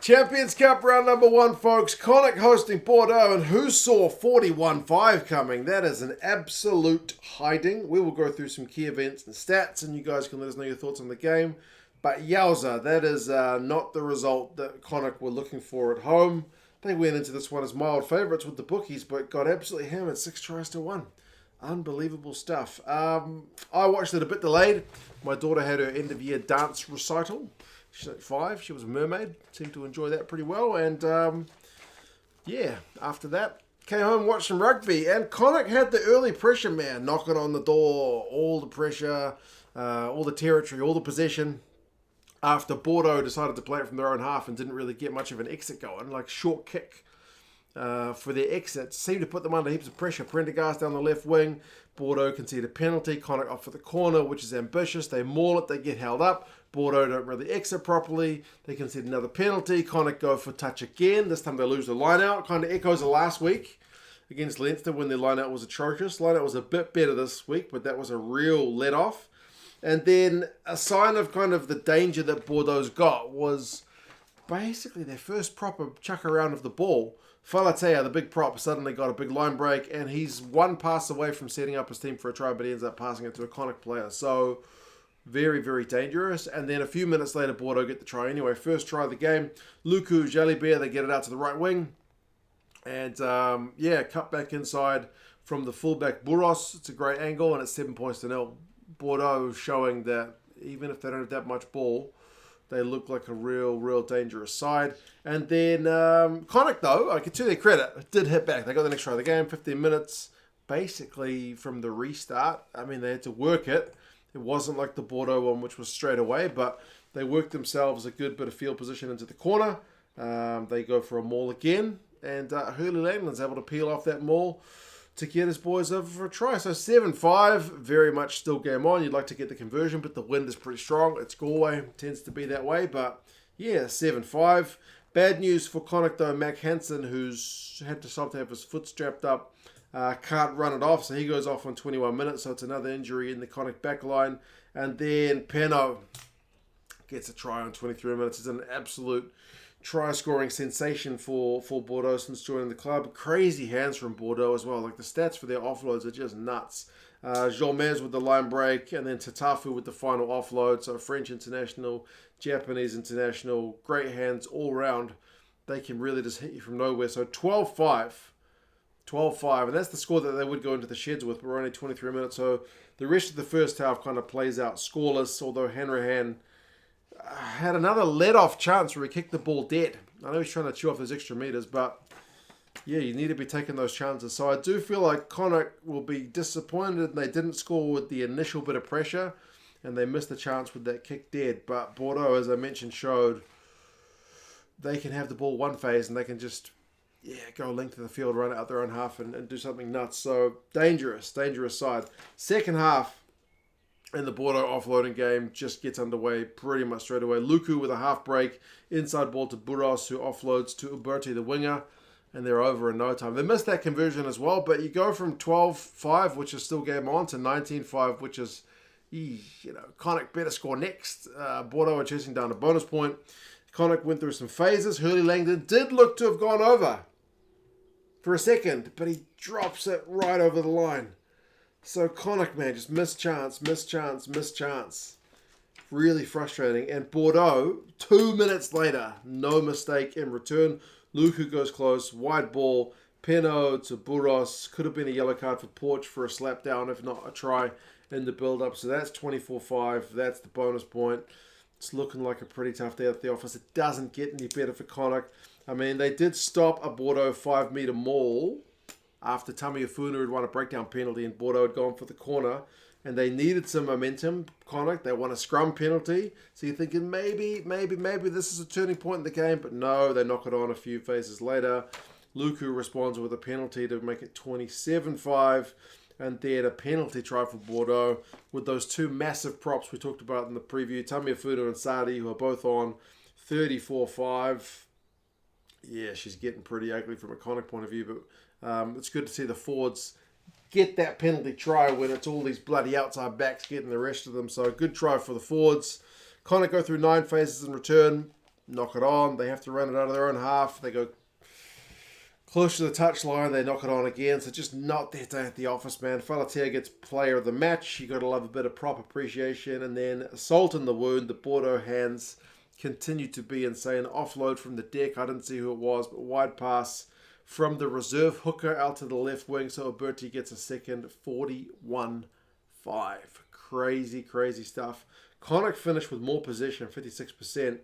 Champions Cup round number 1, folks. Connacht hosting Bordeaux, and who saw 41-5 coming? That is an absolute hiding. We will go through some key events and stats, and you guys can let us know your thoughts on the game. But yowza, that is not the result that Connacht were looking for at home. They went into this one as mild favourites with the bookies, but got absolutely hammered 6-1. Unbelievable stuff. I watched it a bit delayed. My daughter had her end-of-year dance recital. She's like 5. She was a mermaid. Seemed to enjoy that pretty well. And, after that, came home, watched some rugby. And Connacht had the early pressure, man. Knocking on the door. All the pressure, all the territory, all the possession. After Bordeaux decided to play it from their own half and didn't really get much of an exit going. Like, short kick for their exit. Seemed to put them under heaps of pressure. Prendergast down the left wing. Bordeaux conceded a penalty. Connacht off for the corner, which is ambitious. They maul it. They get held up. Bordeaux don't really exit properly. They concede another penalty. Connacht go for touch again. This time they lose the line-out. Kind of echoes of last week against Leinster when their line-out was atrocious. Line-out was a bit better this week, but that was a real let-off. And then a sign of kind of the danger that Bordeaux's got was basically their first proper chuck around of the ball. Falatea, the big prop, suddenly got a big line break, and he's one pass away from setting up his team for a try, but he ends up passing it to a Connacht player. So very, very dangerous. And then a few minutes later, Bordeaux get the try anyway. First try of the game. Luku, Jalibert, they get it out to the right wing. And, cut back inside from the fullback Burros. It's a great angle, and it's 7-0. Bordeaux showing that even if they don't have that much ball, they look like a real dangerous side. And then Connacht, though, to their credit, did hit back. They got the next try of the game, 15 minutes, basically from the restart. I mean, they had to work it. It wasn't like the Bordeaux one, which was straight away, but they worked themselves a good bit of field position into the corner. They go for a maul again, and Hurley Langland's able to peel off that maul to get his boys over for a try. So 7-5, very much still game on. You'd like to get the conversion, but the wind is pretty strong. It's Galway, tends to be that way, but yeah, 7-5. Bad news for Connacht, though. Mac Hansen, who's had to stop to have his foot strapped up, can't run it off, so he goes off on 21 minutes, so it's another injury in the Connacht backline. And then Peno gets a try on 23 minutes. It's an absolute try-scoring sensation for Bordeaux since joining the club. Crazy hands from Bordeaux as well. Like, the stats for their offloads are just nuts. Jolmez with the line break, and then Tatafu with the final offload. So French international, Japanese international, great hands all round. They can really just hit you from nowhere. So 12-5. 12-5, and that's the score that they would go into the sheds with, but we're only 23 minutes, so the rest of the first half kind of plays out scoreless, although Hanrahan had another let-off chance where he kicked the ball dead. I know he's trying to chew off those extra meters, but yeah, you need to be taking those chances. So I do feel like Connacht will be disappointed they didn't score with the initial bit of pressure, and they missed the chance with that kick dead. But Bordeaux, as I mentioned, showed they can have the ball one phase and they can just go length of the field, run it out their own half and do something nuts. So dangerous side. Second half, and the Bordeaux offloading game just gets underway pretty much straight away. Luku with a half break, inside ball to Burros, who offloads to Uberti, the winger, and they're over in no time. They missed that conversion as well, but you go from 12-5, which is still game on, to 19-5, which is, Connacht better score next. Bordeaux are chasing down a bonus point. Connacht went through some phases. Hurley Langdon did look to have gone over for a second, but he drops it right over the line. So Connacht, man, just missed chance. Really frustrating. And Bordeaux, 2 minutes later, no mistake in return. Luku goes close, wide ball, Peno to Burros. Could have been a yellow card for Porch for a slap down, if not a try in the build-up. So that's 24-5. That's the bonus point. It's looking like a pretty tough day at the office. It doesn't get any better for Connacht. I mean, they did stop a Bordeaux 5-metre maul after Tamiafuna had won a breakdown penalty and Bordeaux had gone for the corner, and they needed some momentum. Connacht, they won a scrum penalty, so you're thinking maybe this is a turning point in the game, but no, they knock it on a few phases later. Luku responds with a penalty to make it 27-5, and then a penalty try for Bordeaux with those two massive props we talked about in the preview, Tamiafuna and Sadi, who are both on 34-5. Yeah, she's getting pretty ugly from a Connacht point of view, but it's good to see the forwards get that penalty try when it's all these bloody outside backs getting the rest of them. So good try for the forwards. Connacht go through 9 phases in return. knock it on. They have to run it out of their own half. They go close to the touchline, they knock it on again. So just not their day at the office, man. Falatea gets player of the match. You got to love a bit of prop appreciation. And then salt in the wound. The Bordeaux hands continue to be insane. Offload from the deck. I didn't see who it was, but wide pass from the reserve hooker out to the left wing. So Alberti gets a second. 41-5. Crazy, crazy stuff. Connacht finished with more possession, 56%.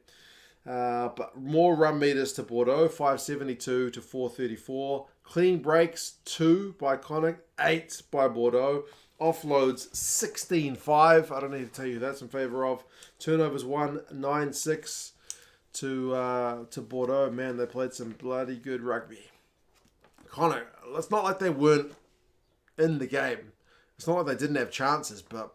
But more run meters to Bordeaux, 572 to 434. Clean breaks, 2 by Connacht, 8 by Bordeaux. Offloads, 16-5. I don't need to tell you who that's in favour of. Turnovers, 196 to Bordeaux. Man, they played some bloody good rugby. Connacht, it's not like they weren't in the game. It's not like they didn't have chances, but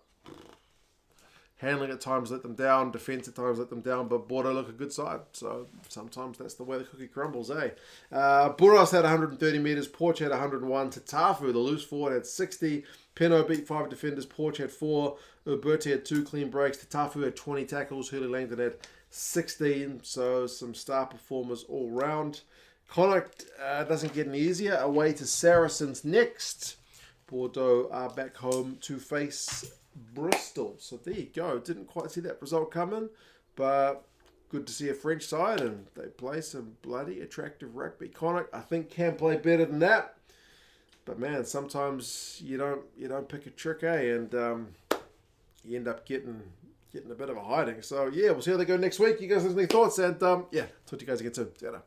handling at times let them down, defence at times let them down, but Bordeaux look a good side. So sometimes that's the way the cookie crumbles, eh? Burros had 130 metres, Porch had 101. Tatafu, the loose forward, had 60. Peno beat 5 defenders, Porch had 4. Uberti had 2 clean breaks. Tatafu had 20 tackles. Hurley Langdon had 16. So some star performers all round. Connacht doesn't get any easier. Away to Saracens next. Bordeaux are back home to face Bristol. So there you go. Didn't quite see that result coming, but good to see a French side, and they play some bloody attractive rugby. Connacht, I think, can play better than that, but man, sometimes you don't pick a trick, eh? And you end up getting a bit of a hiding. So yeah, we'll see how they go next week. You guys have any thoughts? And yeah, talk to you guys again soon. See you later.